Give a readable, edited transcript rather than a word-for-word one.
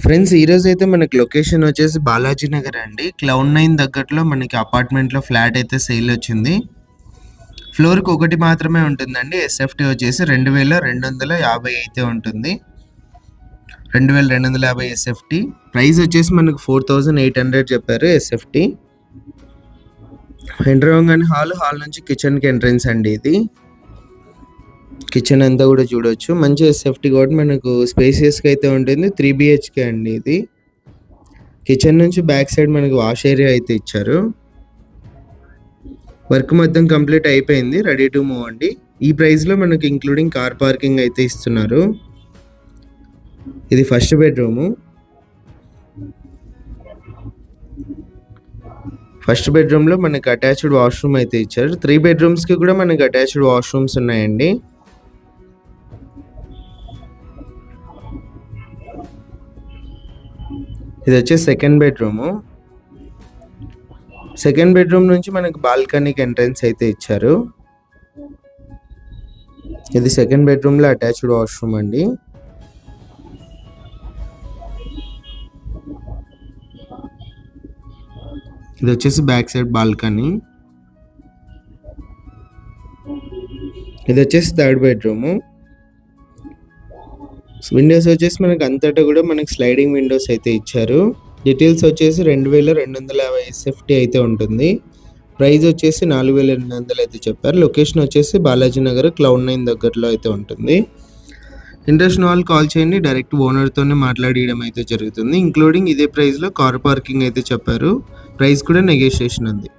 Friends ఈరోజు అయితే మనకి లొకేషన్ వచ్చేసి బాలాజీ నగర్ అండి. Cloud9 దగ్గరలో మనకి అపార్ట్మెంట్లో ఫ్లాట్ అయితే సేల్ వచ్చింది. ఫ్లోర్కి ఒకటి మాత్రమే ఉంటుందండి. ఎస్ఎఫ్టీ వచ్చేసి 2250 అయితే ఉంటుంది. 2250 ఎస్ఎఫ్టీ. ప్రైస్ వచ్చేసి మనకు 4800 చెప్పారు ఎస్ఎఫ్టీ. ఎంటర్ అవ్వగానే హాల్ నుంచి కిచెన్కి ఎంట్రన్స్ అండి. ఇది కిచెన్ అంతా కూడా చూడొచ్చు. మంచి ఎస్ఎఫ్టీ కూడా మనకు స్పేసియస్గా అయితే ఉంటుంది. 3 BHK అండి ఇది. కిచెన్ నుంచి బ్యాక్ సైడ్ మనకి వాష్ ఏరియా అయితే ఇచ్చారు. వర్క్ మొత్తం కంప్లీట్ అయిపోయింది, రెడీ టు మూవ్ అండి. ఈ ప్రైస్లో మనకి ఇంక్లూడింగ్ కార్ పార్కింగ్ అయితే ఇస్తున్నారు. ఇది ఫస్ట్ బెడ్రూము. ఫస్ట్ బెడ్రూమ్లో మనకి అటాచ్డ్ వాష్రూమ్ అయితే ఇచ్చారు. 3 బెడ్రూమ్స్కి కూడా మనకి అటాచ్డ్ వాష్రూమ్స్ ఉన్నాయండి. ఇది వచ్చేసి సెకండ్ బెడ్రూము. సెకండ్ బెడ్రూమ్ నుంచి మనకి బాల్కనీకి ఎంట్రన్స్ అయితే ఇచ్చారు. ఇది సెకండ్ బెడ్రూమ్లో అటాచ్డ్ వాష్రూమ్ అండి. ఇది వచ్చేసి బ్యాక్ సైడ్ బాల్కనీ. ఇది వచ్చేసి థర్డ్ బెడ్రూము. విండోస్ వచ్చేసి మనకి అంతటా కూడా మనకి స్లైడింగ్ విండోస్ అయితే ఇచ్చారు. డీటెయిల్స్ వచ్చేసి 2250 ఎస్ఎఫ్టీ అయితే ఉంటుంది. ప్రైస్ వచ్చేసి 4800 అయితే చెప్పారు. లొకేషన్ వచ్చేసి బాలాజీ నగర్ Cloud9 దగ్గరలో అయితే ఉంటుంది. ఇంట్రెస్ట్ ఉన్న వాళ్ళు కాల్ చేయండి. డైరెక్ట్ ఓనర్తోనే మాట్లాడడం అయితే జరుగుతుంది. ఇంక్లూడింగ్ ఇదే ప్రైస్లో కార్ పార్కింగ్ అయితే చెప్పారు. ప్రైస్ కూడా నెగోషియేషన్ ఉంది.